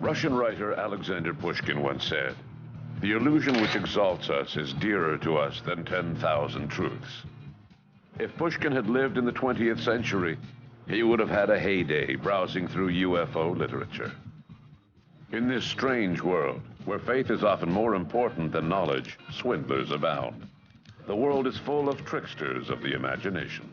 Russian writer Alexander Pushkin once said, "The illusion which exalts us is dearer to us than 10,000 truths." If Pushkin had lived in the 20th century, he would have had a heyday browsing through UFO literature. In this strange world, where faith is often more important than knowledge, swindlers abound. The world is full of tricksters of the imagination.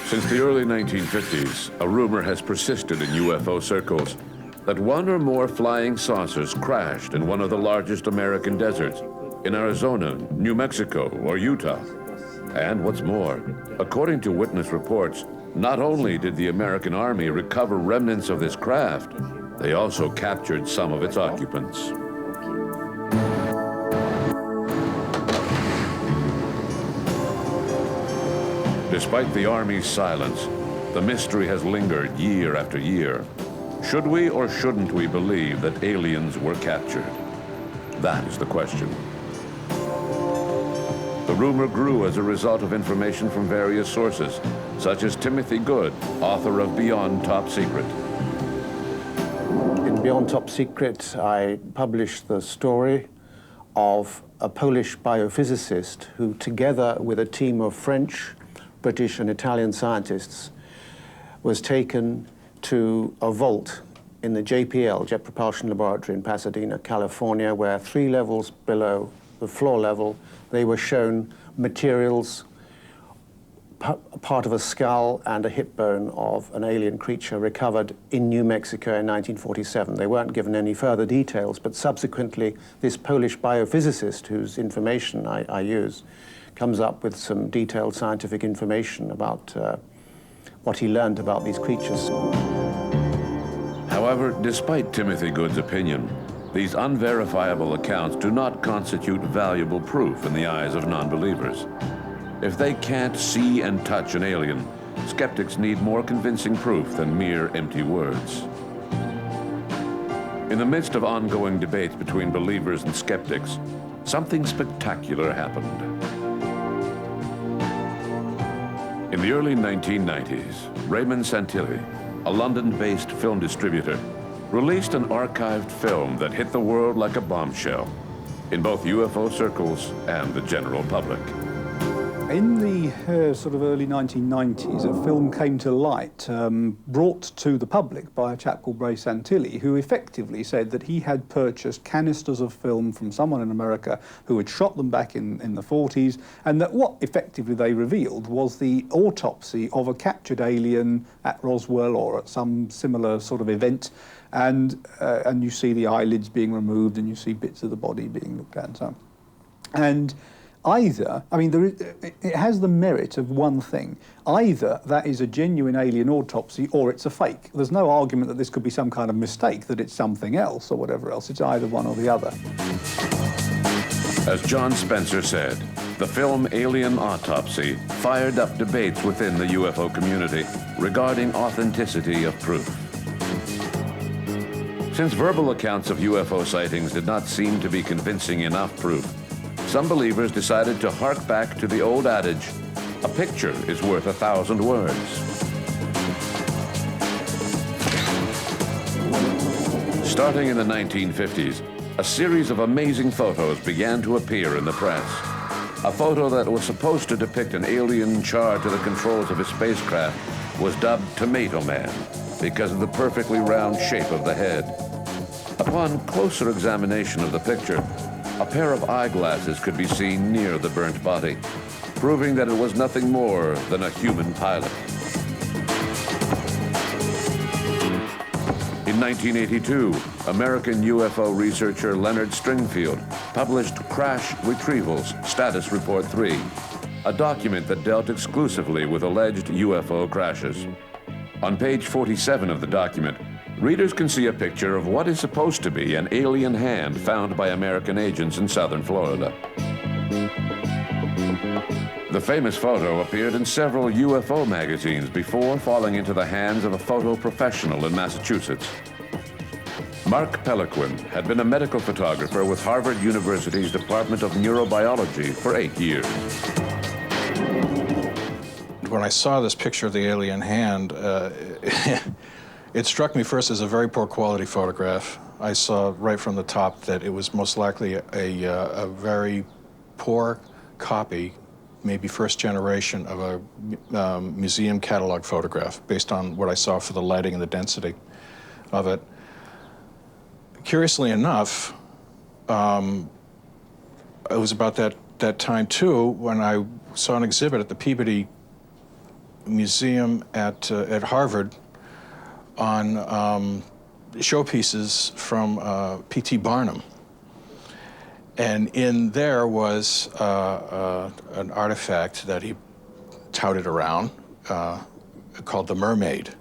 Since the early 1950s, a rumor has persisted in UFO circles that one or more flying saucers crashed in one of the largest American deserts, in Arizona, New Mexico, or Utah. And what's more, according to witness reports, not only did the American Army recover remnants of this craft, they also captured some of its occupants. Despite the Army's silence, the mystery has lingered year after year. Should we or shouldn't we believe that aliens were captured? That is the question. The rumor grew as a result of information from various sources, such as Timothy Good, author of Beyond Top Secret. In Beyond Top Secret, I published the story of a Polish biophysicist who, together with a team of French, British and Italian scientists, was taken to a vault in the JPL, Jet Propulsion Laboratory in Pasadena, California, where 3 levels below the floor level, they were shown materials, part of a skull and a hip bone of an alien creature recovered in New Mexico in 1947. They weren't given any further details, but subsequently this Polish biophysicist, whose information I use, comes up with some detailed scientific information about what he learned about these creatures. However, despite Timothy Good's opinion, these unverifiable accounts do not constitute valuable proof in the eyes of non-believers. If they can't see and touch an alien, skeptics need more convincing proof than mere empty words. In the midst of ongoing debates between believers and skeptics, something spectacular happened. In the early 1990s, Raymond Santilli, a London-based film distributor, released an archived film that hit the world like a bombshell in both UFO circles and the general public. In the sort of early 1990s, a film came to light, brought to the public by a chap called Ray Santilli, who effectively said that he had purchased canisters of film from someone in America who had shot them back in the 40s, and that what effectively they revealed was the autopsy of a captured alien at Roswell or at some similar sort of event, and you see the eyelids being removed and you see bits of the body being looked at and so on. And either, I mean, it has the merit of one thing. Either that is a genuine alien autopsy or it's a fake. There's no argument that this could be some kind of mistake, that it's something else or whatever else. It's either one or the other. As John Spencer said, the film Alien Autopsy fired up debates within the UFO community regarding authenticity of proof. Since verbal accounts of UFO sightings did not seem to be convincing enough proof, some believers decided to hark back to the old adage, a picture is worth 1,000 words. Starting in the 1950s, a series of amazing photos began to appear in the press. A photo that was supposed to depict an alien charged to the controls of his spacecraft was dubbed Tomato Man because of the perfectly round shape of the head. Upon closer examination of the picture, a pair of eyeglasses could be seen near the burnt body, proving that it was nothing more than a human pilot. In 1982, American UFO researcher Leonard Stringfield published Crash Retrievals Status Report 3, a document that dealt exclusively with alleged UFO crashes. On page 47 of the document, readers can see a picture of what is supposed to be an alien hand found by American agents in southern Florida. The famous photo appeared in several UFO magazines before falling into the hands of a photo professional in Massachusetts. Mark Pelequin had been a medical photographer with Harvard University's Department of Neurobiology for 8 years. When I saw this picture of the alien hand, it struck me first as a very poor quality photograph. I saw right from the top that it was most likely a very poor copy, maybe first generation, of a museum catalog photograph based on what I saw for the lighting and the density of it. Curiously enough, it was about that time too when I saw an exhibit at the Peabody Museum at Harvard on showpieces from P.T. Barnum. And in there was an artifact that he touted around called the Mermaid.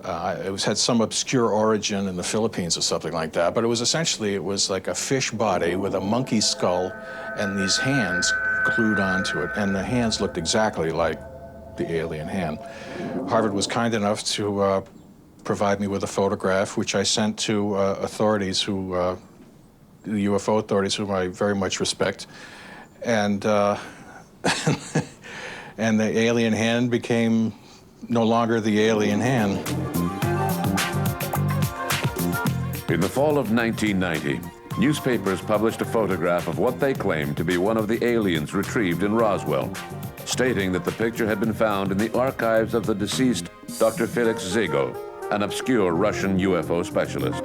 It had some obscure origin in the Philippines or something like that, but it was like a fish body with a monkey skull and these hands glued onto it, and the hands looked exactly like the alien hand. Harvard was kind enough to provide me with a photograph, which I sent to authorities the UFO authorities, whom I very much respect, and and the alien hand became no longer the alien hand. In the fall of 1990, newspapers published a photograph of what they claimed to be one of the aliens retrieved in Roswell, stating that the picture had been found in the archives of the deceased Dr. Felix Zago, an obscure Russian UFO specialist.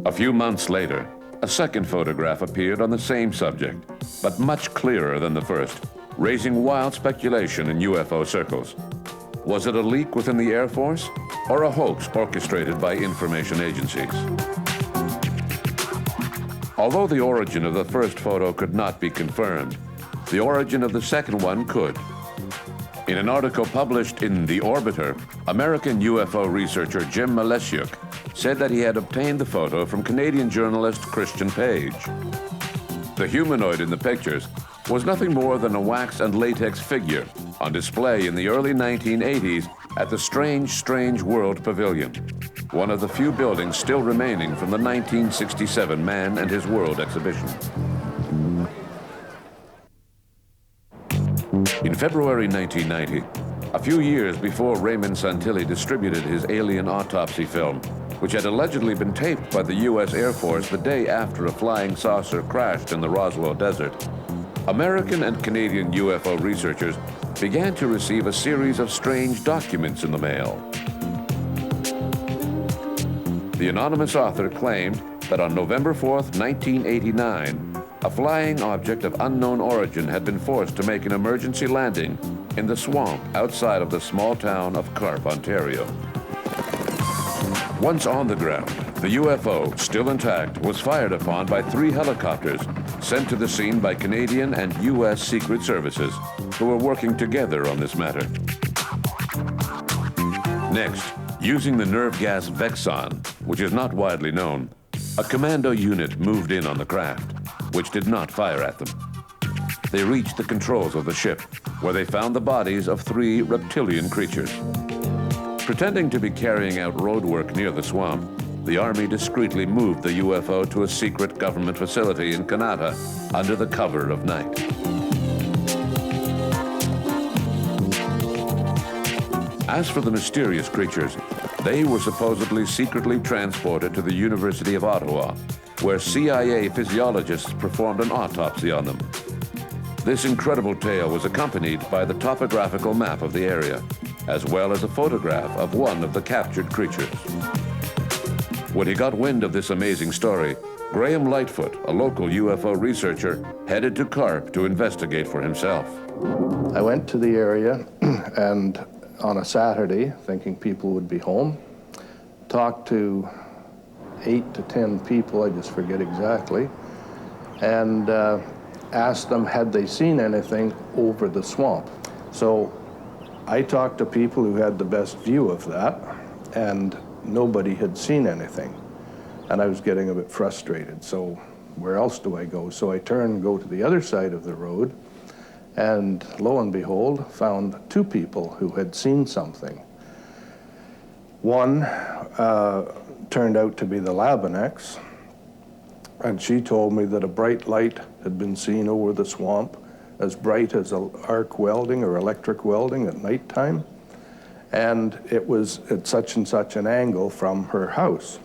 A few months later, a second photograph appeared on the same subject, but much clearer than the first, raising wild speculation in UFO circles. Was it a leak within the Air Force, or a hoax orchestrated by information agencies? Although the origin of the first photo could not be confirmed, the origin of the second one could. In an article published in The Orbiter, American UFO researcher Jim Malesiuk said that he had obtained the photo from Canadian journalist Christian Page. The humanoid in the pictures was nothing more than a wax and latex figure on display in the early 1980s at the Strange World Pavilion, one of the few buildings still remaining from the 1967 Man and His World exhibition. In February 1990, a few years before Raymond Santilli distributed his alien autopsy film, which had allegedly been taped by the U.S. Air Force the day after a flying saucer crashed in the Roswell Desert, American and Canadian UFO researchers began to receive a series of strange documents in the mail. The anonymous author claimed that on November 4th, 1989, a flying object of unknown origin had been forced to make an emergency landing in the swamp outside of the small town of Carp, Ontario. Once on the ground, the UFO, still intact, was fired upon by 3 helicopters sent to the scene by Canadian and U.S. Secret Services, who were working together on this matter. Next, using the nerve gas Vexon, which is not widely known, a commando unit moved in on the craft, which did not fire at them. They reached the controls of the ship, where they found the bodies of 3 reptilian creatures. Pretending to be carrying out road work near the swamp, the Army discreetly moved the UFO to a secret government facility in Canada under the cover of night. As for the mysterious creatures, they were supposedly secretly transported to the University of Ottawa, where CIA physiologists performed an autopsy on them. This incredible tale was accompanied by the topographical map of the area, as well as a photograph of one of the captured creatures. When he got wind of this amazing story, Graham Lightfoot, a local UFO researcher, headed to Carp to investigate for himself. I went to the area and on a Saturday, thinking people would be home, talked to 8 to 10 people, I just forget exactly, and asked them had they seen anything over the swamp. So I talked to people who had the best view of that, and nobody had seen anything. And I was getting a bit frustrated, so where else do I go? So I turned and go to the other side of the road, and lo and behold, found 2 people who had seen something. One turned out to be the Labinex, and she told me that a bright light had been seen over the swamp, as bright as arc welding or electric welding at nighttime, and it was at such and such an angle from her house.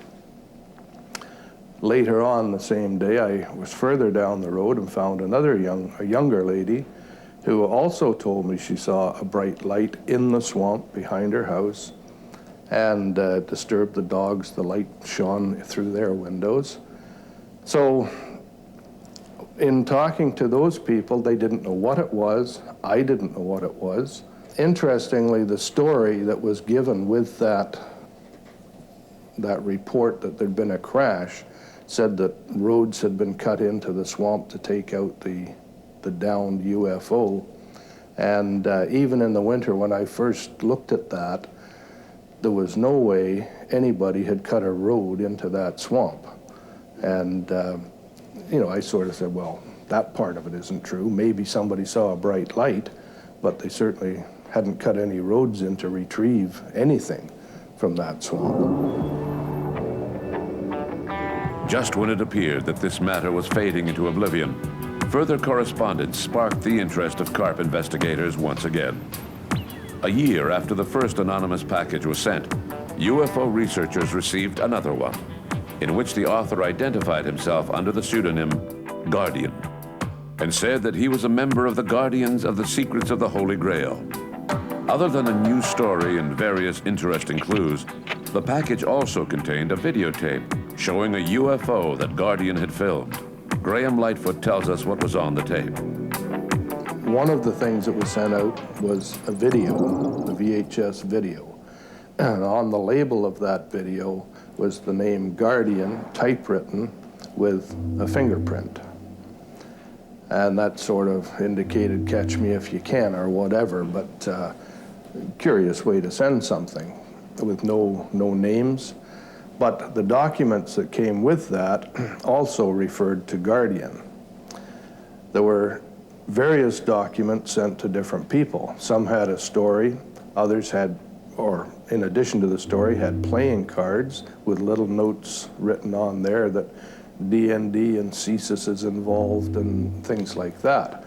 Later on the same day, I was further down the road and found a younger lady who also told me she saw a bright light in the swamp behind her house, and disturbed the dogs. The light shone through their windows. So in talking to those people, they didn't know what it was. I didn't know what it was. Interestingly, the story that was given with that report that there'd been a crash said that roads had been cut into the swamp to take out the downed UFO. And even in the winter, when I first looked at that, there was no way anybody had cut a road into that swamp. And, you know, I sort of said, well, that part of it isn't true. Maybe somebody saw a bright light, but they certainly hadn't cut any roads in to retrieve anything from that swamp. Just when it appeared that this matter was fading into oblivion, further correspondence sparked the interest of CARP investigators once again. A year after the first anonymous package was sent, UFO researchers received another one, in which the author identified himself under the pseudonym Guardian, and said that he was a member of the Guardians of the Secrets of the Holy Grail. Other than a news story and various interesting clues, the package also contained a videotape showing a UFO that Guardian had filmed. Graham Lightfoot tells us what was on the tape. One of the things that was sent out was a video, the VHS video. And on the label of that video was the name Guardian, typewritten, with a fingerprint. And that sort of indicated catch me if you can or whatever, but curious way to send something with no names. But the documents that came with that also referred to Guardian. There were various documents sent to different people. Some had a story, others had, or in addition to the story, had playing cards with little notes written on there that DND and CSIS is involved and things like that.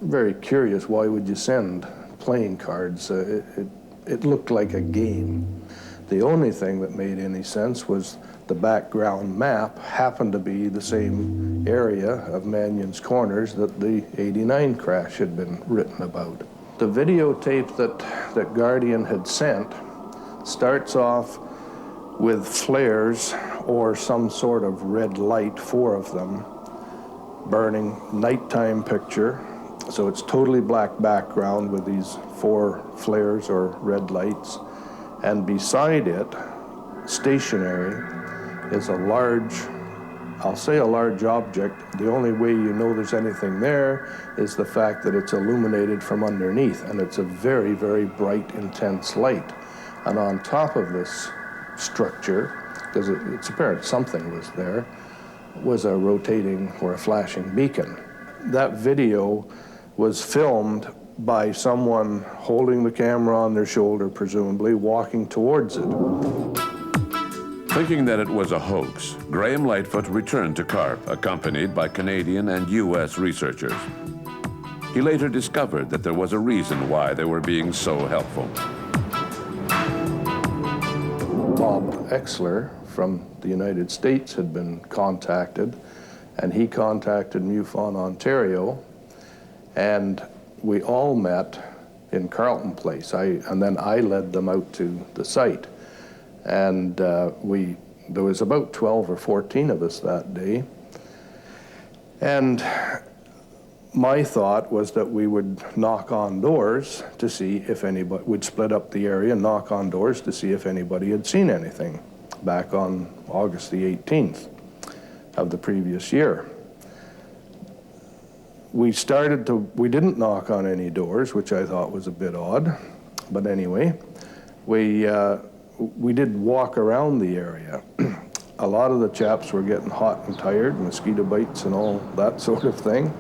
Very curious, why would you send playing cards? It looked like a game. The only thing that made any sense was the background map happened to be the same area of Mannion's Corners that the '89 crash had been written about. The videotape that Guardian had sent starts off with flares or some sort of red light, 4 of them, burning, nighttime picture. So it's totally black background with these 4 flares or red lights. And beside it, stationary, is a large, I'll say a large object. The only way you know there's anything there is the fact that it's illuminated from underneath, and it's a very, very bright, intense light. And on top of this structure, because it's apparent something was there, was a rotating or a flashing beacon. That video was filmed by someone holding the camera on their shoulder, presumably, walking towards it. Thinking that it was a hoax, Graham Lightfoot returned to CARP, accompanied by Canadian and U.S. researchers. He later discovered that there was a reason why they were being so helpful. Bob Exler from the United States had been contacted, and he contacted MUFON Ontario, and we all met in Carleton Place. And then I led them out to the site. And there was about 12 or 14 of us that day. And my thought was that we would knock on doors to see if anybody, we'd split up the area and knock on doors to see if anybody had seen anything back on August the 18th of the previous year. We didn't knock on any doors, which I thought was a bit odd, but anyway, we did walk around the area. A lot of the chaps were getting hot and tired, mosquito bites and all that sort of thing,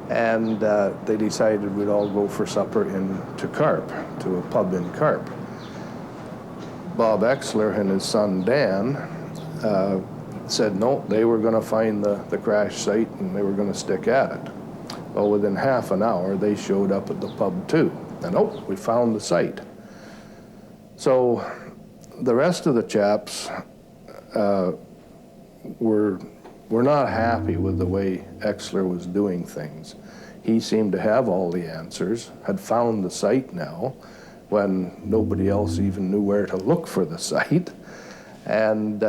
and they decided we'd all go for supper to CARP, to a pub in CARP. Bob Exler and his son Dan said no, they were going to find the crash site and they were going to stick at it. Well, within half an hour, they showed up at the pub too. And oh, we found the site. So the rest of the chaps were not happy with the way Exler was doing things. He seemed to have all the answers, had found the site now, when nobody else even knew where to look for the site. And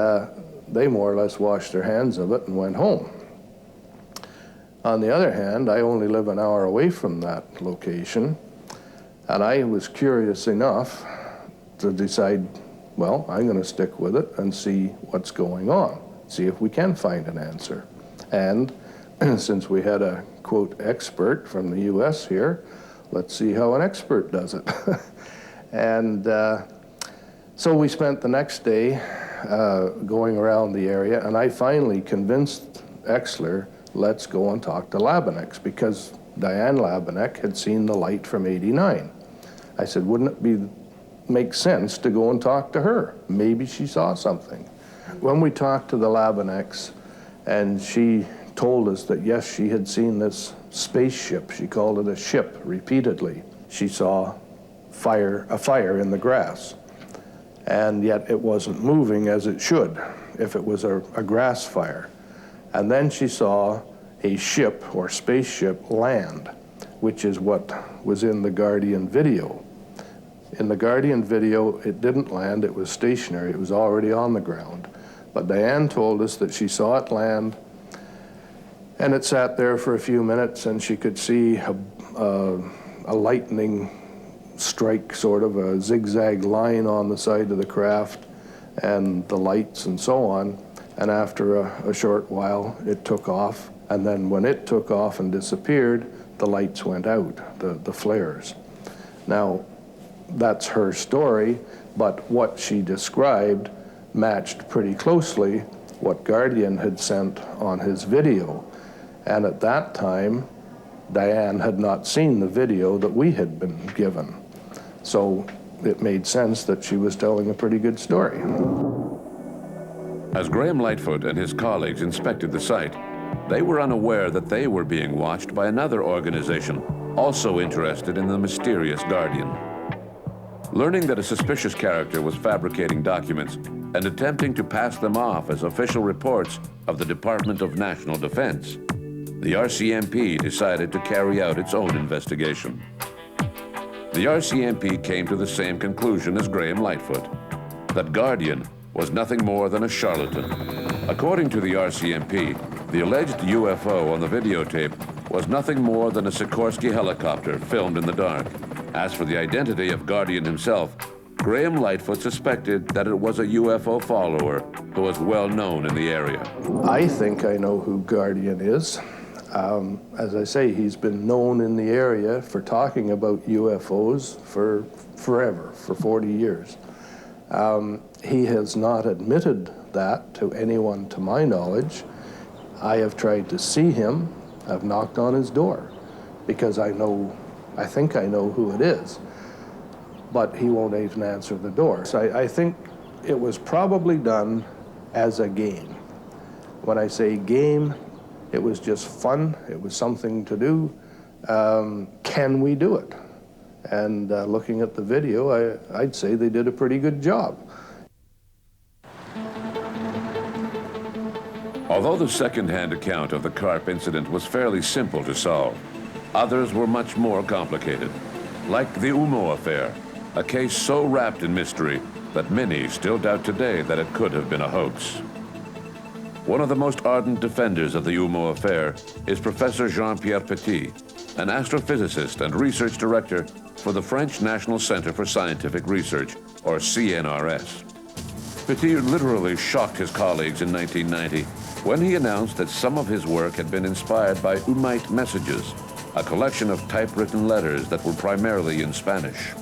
they more or less washed their hands of it and went home. On the other hand, I only live an hour away from that location, and I was curious enough to decide, well, I'm going to stick with it and see what's going on, see if we can find an answer. And since we had a, quote, expert from the US here, let's see how an expert does it. And so we spent the next day going around the area, and I finally convinced Exler, let's go and talk to Labenex, because Diane Labenek had seen the light from '89. I said, wouldn't it make sense to go and talk to her? Maybe she saw something. When we talked to the Labeneks, and she told us that yes, she had seen this spaceship, she called it a ship repeatedly. She saw a fire in the grass, and yet it wasn't moving as it should if it was a grass fire. And then she saw a ship or spaceship land, which is what was in the Guardian video. In the Guardian video, it didn't land, it was stationary, it was already on the ground. But Diane told us that she saw it land, and it sat there for a few minutes, and she could see a lightning strike, sort of a zigzag line on the side of the craft, and the lights and so on. And after a short while, it took off. And then when it took off and disappeared, the lights went out, the flares. Now, that's her story, but what she described matched pretty closely what Guardian had sent on his video. And at that time, Diane had not seen the video that we had been given. So it made sense that she was telling a pretty good story. As Graham Lightfoot and his colleagues inspected the site, they were unaware that they were being watched by another organization also interested in the mysterious Guardian. Learning that a suspicious character was fabricating documents and attempting to pass them off as official reports of the Department of National Defense, the RCMP decided to carry out its own investigation. The RCMP came to the same conclusion as Graham Lightfoot, that Guardian was nothing more than a charlatan. According to the RCMP, the alleged UFO on the videotape was nothing more than a Sikorsky helicopter filmed in the dark. As for the identity of Guardian himself, Graham Lightfoot suspected that it was a UFO follower who was well known in the area. I think I know who Guardian is. As I say, he's been known in the area for talking about UFOs for forever, for 40 years. He has not admitted that to anyone to my knowledge. I have tried to see him. I've knocked on his door because I think I know who it is, but he won't even answer the door. So I think it was probably done as a game. When I say game, it was just fun. It was something to do. Can we do it? And looking at the video, I'd say they did a pretty good job. Although the second-hand account of the Karp incident was fairly simple to solve, others were much more complicated, like the Umo affair, a case so wrapped in mystery that many still doubt today that it could have been a hoax. One of the most ardent defenders of the Umo affair is Professor Jean-Pierre Petit, an astrophysicist and research director for the French National Center for Scientific Research, or CNRS. Petit literally shocked his colleagues in 1990 when he announced that some of his work had been inspired by Umite messages, a collection of typewritten letters that were primarily in Spanish.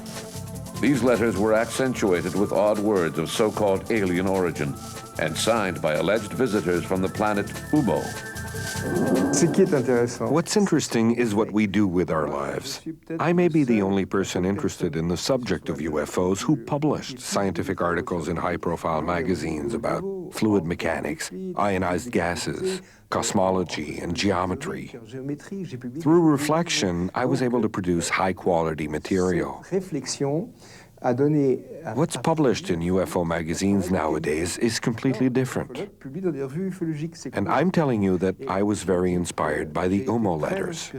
These letters were accentuated with odd words of so-called alien origin and signed by alleged visitors from the planet Umo, What's interesting is what we do with our lives. I may be the only person interested in the subject of UFOs who published scientific articles in high-profile magazines about fluid mechanics, ionized gases, cosmology, and geometry. Through reflection, I was able to produce high-quality material. What's published in UFO magazines nowadays is completely different. And I'm telling you that I was very inspired by the UMO letters.